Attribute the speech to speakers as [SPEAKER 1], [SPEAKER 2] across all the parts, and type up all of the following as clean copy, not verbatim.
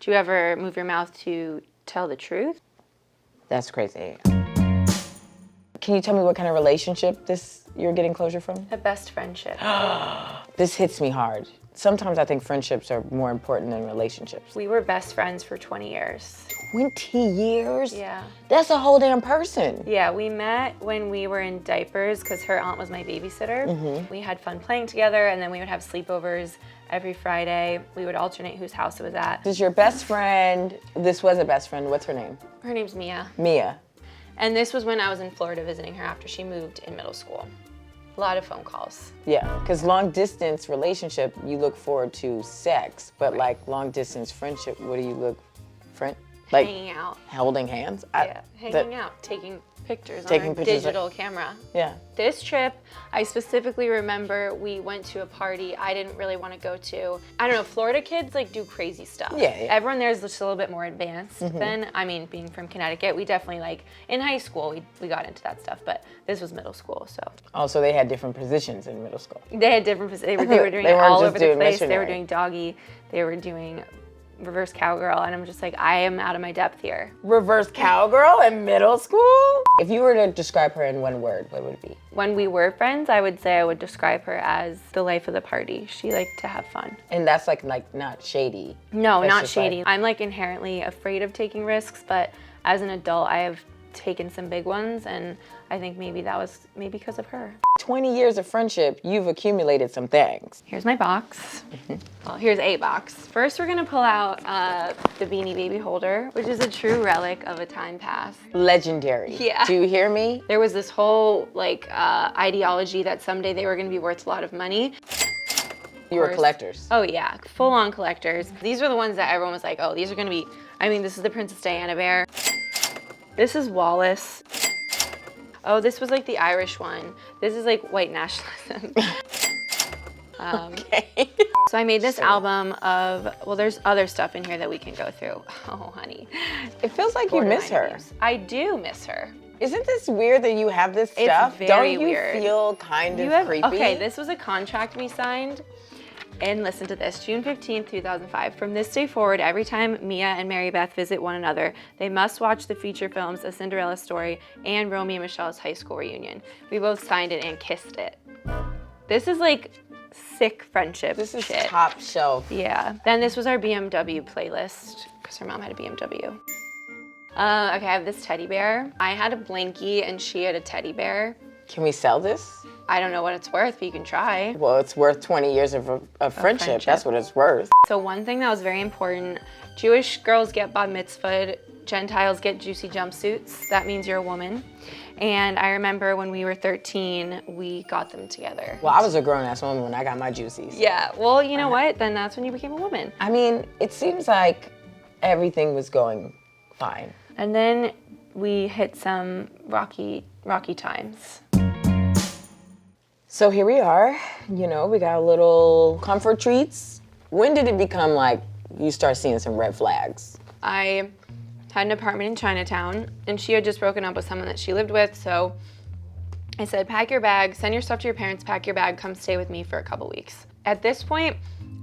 [SPEAKER 1] Do you ever move your mouth to tell the truth?
[SPEAKER 2] That's crazy. Can you tell me what kind of relationship you're getting closure from?
[SPEAKER 1] A best friendship.
[SPEAKER 2] This hits me hard. Sometimes I think friendships are more important than relationships.
[SPEAKER 1] We were best friends for 20 years.
[SPEAKER 2] 20 years?
[SPEAKER 1] Yeah.
[SPEAKER 2] That's a whole damn person.
[SPEAKER 1] Yeah, we met when we were in diapers because her aunt was my babysitter. We had fun playing together, and then we would have sleepovers every Friday. We would alternate whose house it was at.
[SPEAKER 2] This is your best friend. This was a best friend. What's her name?
[SPEAKER 1] Her name's Mia.
[SPEAKER 2] Mia.
[SPEAKER 1] And this was when I was in Florida visiting her after she moved in middle school. A lot of phone calls.
[SPEAKER 2] Yeah, because long distance relationship, you look forward to sex, but like long distance friendship, what do you look, like
[SPEAKER 1] hanging out.
[SPEAKER 2] Holding hands?
[SPEAKER 1] Yeah, hanging out, taking pictures
[SPEAKER 2] Taking
[SPEAKER 1] on our
[SPEAKER 2] pictures
[SPEAKER 1] digital camera.
[SPEAKER 2] Yeah.
[SPEAKER 1] This trip, I specifically remember we went to a party I didn't really want to go to. I don't know, Florida kids like do crazy stuff.
[SPEAKER 2] Yeah.
[SPEAKER 1] Everyone there is just a little bit more advanced than, I mean, being from Connecticut, we definitely like, in high school, we got into that stuff, but this was middle school, so.
[SPEAKER 2] Also, they had different positions in middle school.
[SPEAKER 1] They had different positions, they were doing
[SPEAKER 2] They
[SPEAKER 1] it
[SPEAKER 2] weren't
[SPEAKER 1] all
[SPEAKER 2] just
[SPEAKER 1] over the
[SPEAKER 2] doing
[SPEAKER 1] place. They were
[SPEAKER 2] missionary.
[SPEAKER 1] doing doggy, they were doing reverse cowgirl, and I'm just like, I am out of my depth here.
[SPEAKER 2] Reverse cowgirl in middle school? If you were to describe her in one word, what would it be?
[SPEAKER 1] When we were friends, I would say I would describe her as the life of the party. She liked to have fun.
[SPEAKER 2] And that's like not shady.
[SPEAKER 1] No,
[SPEAKER 2] That's
[SPEAKER 1] not
[SPEAKER 2] just
[SPEAKER 1] shady.
[SPEAKER 2] like-
[SPEAKER 1] I'm like inherently afraid of taking risks, but as an adult, I have taken some big ones, and I think maybe that was because of her.
[SPEAKER 2] 20 years of friendship, you've accumulated some things.
[SPEAKER 1] Here's my box. Well, here's a box. First, we're gonna pull out the Beanie Baby holder, which is a true relic of a time past.
[SPEAKER 2] Legendary.
[SPEAKER 1] Yeah.
[SPEAKER 2] Do you hear me?
[SPEAKER 1] There was this whole like ideology that someday they were gonna be worth a lot of money.
[SPEAKER 2] You were
[SPEAKER 1] course.
[SPEAKER 2] collectors.
[SPEAKER 1] Oh yeah, full-on collectors. These were the ones that everyone was like, oh, these are gonna be, I mean, this is the Princess Diana bear. This is Wallace. Oh, this was like the Irish one. This is like white nationalism.
[SPEAKER 2] Okay.
[SPEAKER 1] So I made this album of, well, there's other stuff in here that we can go through. Oh, honey.
[SPEAKER 2] It feels like you miss her.
[SPEAKER 1] Borderline abuse. I do miss her.
[SPEAKER 2] Isn't this weird that you have this stuff?
[SPEAKER 1] very
[SPEAKER 2] Don't you
[SPEAKER 1] weird.
[SPEAKER 2] feel kind of creepy?
[SPEAKER 1] Okay, this was a contract we signed. And listen to this, June 15th, 2005. From this day forward, every time Mia and Mary Beth visit one another, they must watch the feature films A Cinderella Story and Romeo and Michelle's high school reunion. We both signed it and kissed it. This is like sick friendship
[SPEAKER 2] This is
[SPEAKER 1] shit.
[SPEAKER 2] top shelf.
[SPEAKER 1] Yeah. Then this was our BMW playlist, because her mom had a BMW. Okay, I have this teddy bear. I had a blankie and she had a teddy bear.
[SPEAKER 2] Can we sell this?
[SPEAKER 1] I don't know what it's worth, but you can try.
[SPEAKER 2] Well, it's worth 20 years of friendship. That's what it's worth.
[SPEAKER 1] So one thing that was very important, Jewish girls get bar mitzvahed, Gentiles get juicy jumpsuits. That means you're a woman. And I remember when we were 13, we got them together.
[SPEAKER 2] Well, I was a grown-ass woman when I got my juicies.
[SPEAKER 1] Yeah, well, you know what? Then that's when you became a woman.
[SPEAKER 2] I mean, it seems like everything was going fine.
[SPEAKER 1] And then we hit some rocky times.
[SPEAKER 2] So here we are, you know, we got a little comfort treats. When did it become like you start seeing some red flags?
[SPEAKER 1] I had an apartment in Chinatown, and she had just broken up with someone that she lived with, so I said, pack your bag, send your stuff to your parents, pack your bag, come stay with me for a couple weeks. At this point,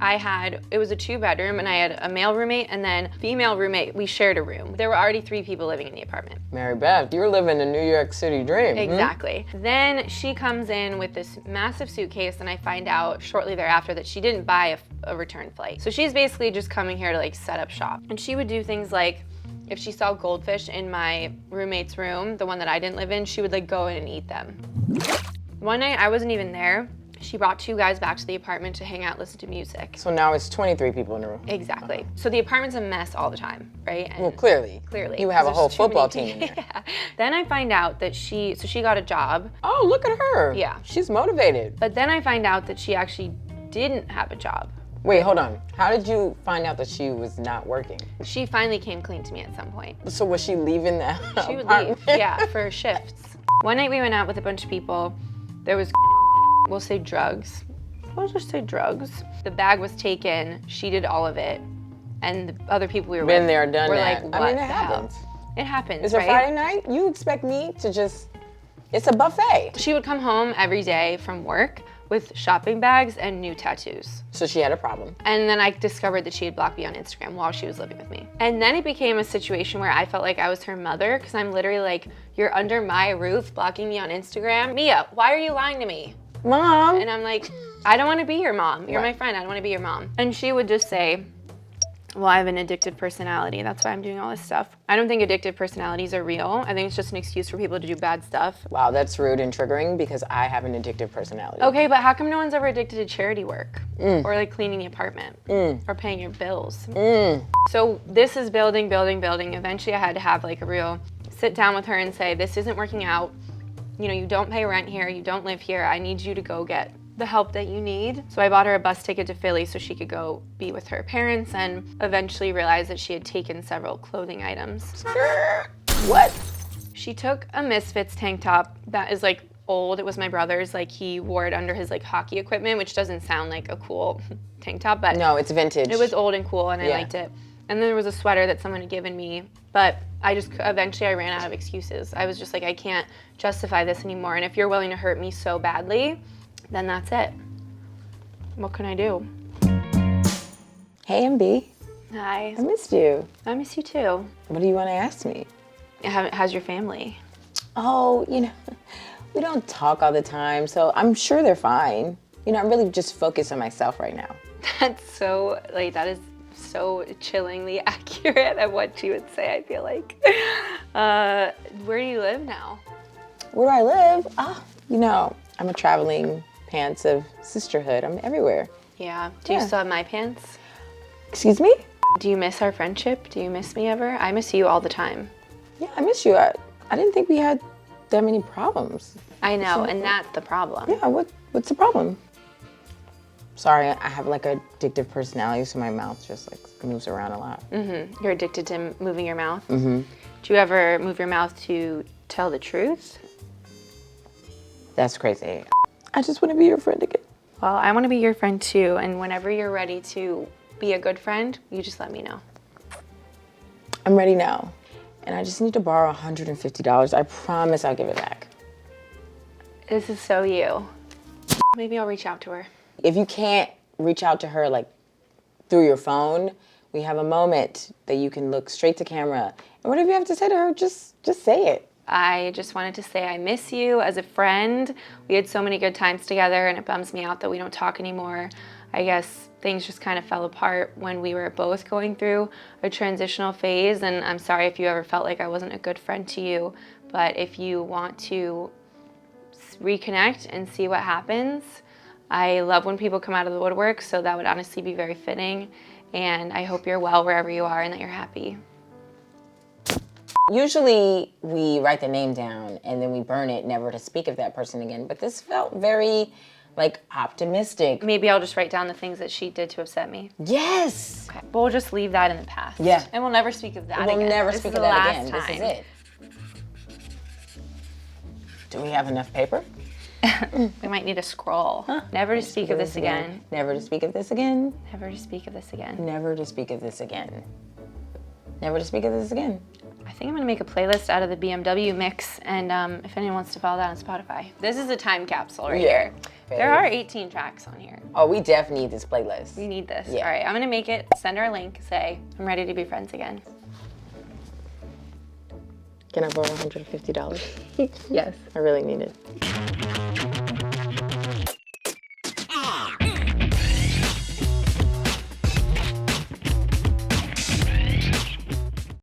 [SPEAKER 1] it was a 2-bedroom, and I had a male roommate and then female roommate. We shared a room. There were already 3 people living in the apartment.
[SPEAKER 2] Mary Beth, you're living the New York City dream.
[SPEAKER 1] Exactly. Then she comes in with this massive suitcase, and I find out shortly thereafter that she didn't buy a return flight. So she's basically just coming here to like set up shop. And she would do things like, if she saw goldfish in my roommate's room, the one that I didn't live in, she would like go in and eat them. One night, I wasn't even there. She brought 2 guys back to the apartment to hang out, listen to music.
[SPEAKER 2] So now it's 23 people in the room.
[SPEAKER 1] Exactly. So the apartment's a mess all the time, right? And
[SPEAKER 2] Well, clearly.
[SPEAKER 1] Clearly.
[SPEAKER 2] You have a
[SPEAKER 1] There's
[SPEAKER 2] whole
[SPEAKER 1] too many
[SPEAKER 2] football team in there.
[SPEAKER 1] Yeah. Then I find out that she got a job,
[SPEAKER 2] Oh, look at her.
[SPEAKER 1] Yeah.
[SPEAKER 2] She's motivated.
[SPEAKER 1] but then I find out that she actually didn't have a job.
[SPEAKER 2] Wait, hold on. How did you find out that she was not working?
[SPEAKER 1] She finally came clean to me at some point.
[SPEAKER 2] So was she leaving the
[SPEAKER 1] She would
[SPEAKER 2] apartment?
[SPEAKER 1] leave, yeah, for shifts. One night we went out with a bunch of people. There was, we'll say drugs. We'll just say drugs. The bag was taken. She did all of it. And the other people we were
[SPEAKER 2] Been
[SPEAKER 1] with
[SPEAKER 2] there, done
[SPEAKER 1] were
[SPEAKER 2] that.
[SPEAKER 1] like,
[SPEAKER 2] I
[SPEAKER 1] what
[SPEAKER 2] mean, it
[SPEAKER 1] the hell?
[SPEAKER 2] happens.
[SPEAKER 1] It happens,
[SPEAKER 2] It's a
[SPEAKER 1] right?
[SPEAKER 2] Friday night. You expect me to just, it's a buffet.
[SPEAKER 1] She would come home every day from work with shopping bags and new tattoos.
[SPEAKER 2] So she had a problem.
[SPEAKER 1] And then I discovered that she had blocked me on Instagram while she was living with me. And then it became a situation where I felt like I was her mother, because I'm literally like, you're under my roof blocking me on Instagram. Mia, why are you lying to me?
[SPEAKER 2] Mom.
[SPEAKER 1] And I'm like, I don't want to be your mom. You're
[SPEAKER 2] Right.
[SPEAKER 1] my friend. I don't want to be your mom. And she would just say, well, I have an addictive personality. That's why I'm doing all this stuff. I don't think addictive personalities are real. I think it's just an excuse for people to do bad stuff.
[SPEAKER 2] Wow, that's rude and triggering because I have an addictive personality.
[SPEAKER 1] Okay, but how come no one's ever addicted to charity work? Or like cleaning the apartment? Or paying your bills? So this is building. Eventually I had to have like a real sit down with her and say, this isn't working out. You know, you don't pay rent here, you don't live here. I need you to go get the help that you need. So I bought her a bus ticket to Philly so she could go be with her parents, and eventually realized that she had taken several clothing items.
[SPEAKER 2] What?
[SPEAKER 1] She took a Misfits tank top that is like old. It was my brother's. Like he wore it under his like hockey equipment, which doesn't sound like a cool tank top, but
[SPEAKER 2] No, it's vintage.
[SPEAKER 1] it was old and cool and I liked it. And then there was a sweater that someone had given me, but eventually I ran out of excuses. I was just like, I can't justify this anymore. And if you're willing to hurt me so badly, then that's it. What can I do?
[SPEAKER 2] Hey, MB.
[SPEAKER 1] Hi.
[SPEAKER 2] I missed you.
[SPEAKER 1] I miss you too.
[SPEAKER 2] What do you want to ask me?
[SPEAKER 1] How's your family?
[SPEAKER 2] Oh, you know, we don't talk all the time, so I'm sure they're fine. You know, I'm really just focused on myself right now.
[SPEAKER 1] That's so, like, that is so chillingly accurate of what you would say, I feel like. Where do you live now?
[SPEAKER 2] Where do I live? Oh, you know, I'm a traveling pants of sisterhood. I'm everywhere.
[SPEAKER 1] Yeah. Do you
[SPEAKER 2] Yeah.
[SPEAKER 1] still have my pants?
[SPEAKER 2] Excuse me?
[SPEAKER 1] Do you miss our friendship? Do you miss me ever? I miss you all the time.
[SPEAKER 2] Yeah, I miss you. I didn't think we had that many problems.
[SPEAKER 1] I know, and that's the problem.
[SPEAKER 2] Yeah, what's the problem? Sorry, I have like a addictive personality, so my mouth just like moves around a lot.
[SPEAKER 1] You're addicted to moving your mouth? Do you ever move your mouth to tell the truth?
[SPEAKER 2] That's crazy. I just want to be your friend again.
[SPEAKER 1] Well, I want to be your friend too, and whenever you're ready to be a good friend, you just let me know.
[SPEAKER 2] I'm ready now. And I just need to borrow $150. I promise I'll give it back.
[SPEAKER 1] This is so you. Maybe I'll reach out to her.
[SPEAKER 2] If you can't reach out to her like through your phone, we have a moment that you can look straight to camera. And whatever you have to say to her, just say it.
[SPEAKER 1] I just wanted to say I miss you as a friend. We had so many good times together, and it bums me out that we don't talk anymore. I guess things just kind of fell apart when we were both going through a transitional phase, and I'm sorry if you ever felt like I wasn't a good friend to you, but if you want to reconnect and see what happens, I love when people come out of the woodwork, so that would honestly be very fitting, and I hope you're well wherever you are and that you're happy.
[SPEAKER 2] Usually we write the name down and then we burn it, never to speak of that person again. But this felt very, like, optimistic.
[SPEAKER 1] Maybe I'll just write down the things that she did to upset me.
[SPEAKER 2] Yes!
[SPEAKER 1] Okay, but we'll just leave that in the past.
[SPEAKER 2] Yeah.
[SPEAKER 1] And we'll never speak of that again.
[SPEAKER 2] We'll never
[SPEAKER 1] This
[SPEAKER 2] speak
[SPEAKER 1] is
[SPEAKER 2] of
[SPEAKER 1] the
[SPEAKER 2] that
[SPEAKER 1] last
[SPEAKER 2] again.
[SPEAKER 1] time.
[SPEAKER 2] This is it. Do we have enough paper?
[SPEAKER 1] We might need a scroll. Never to speak of this again.
[SPEAKER 2] Never to speak of this again.
[SPEAKER 1] Never to speak of this again.
[SPEAKER 2] Never to speak of this again. Never to speak of this again.
[SPEAKER 1] I think I'm gonna make a playlist out of the BMW mix, and if anyone wants to follow that on Spotify. This is a time capsule right here. There are 18 tracks on here.
[SPEAKER 2] Oh, we definitely need this playlist.
[SPEAKER 1] We need this.
[SPEAKER 2] Yeah.
[SPEAKER 1] All right, I'm gonna make it, send her a link, say, I'm ready to be friends again.
[SPEAKER 2] Can I borrow $150?
[SPEAKER 1] Yes.
[SPEAKER 2] I really need it.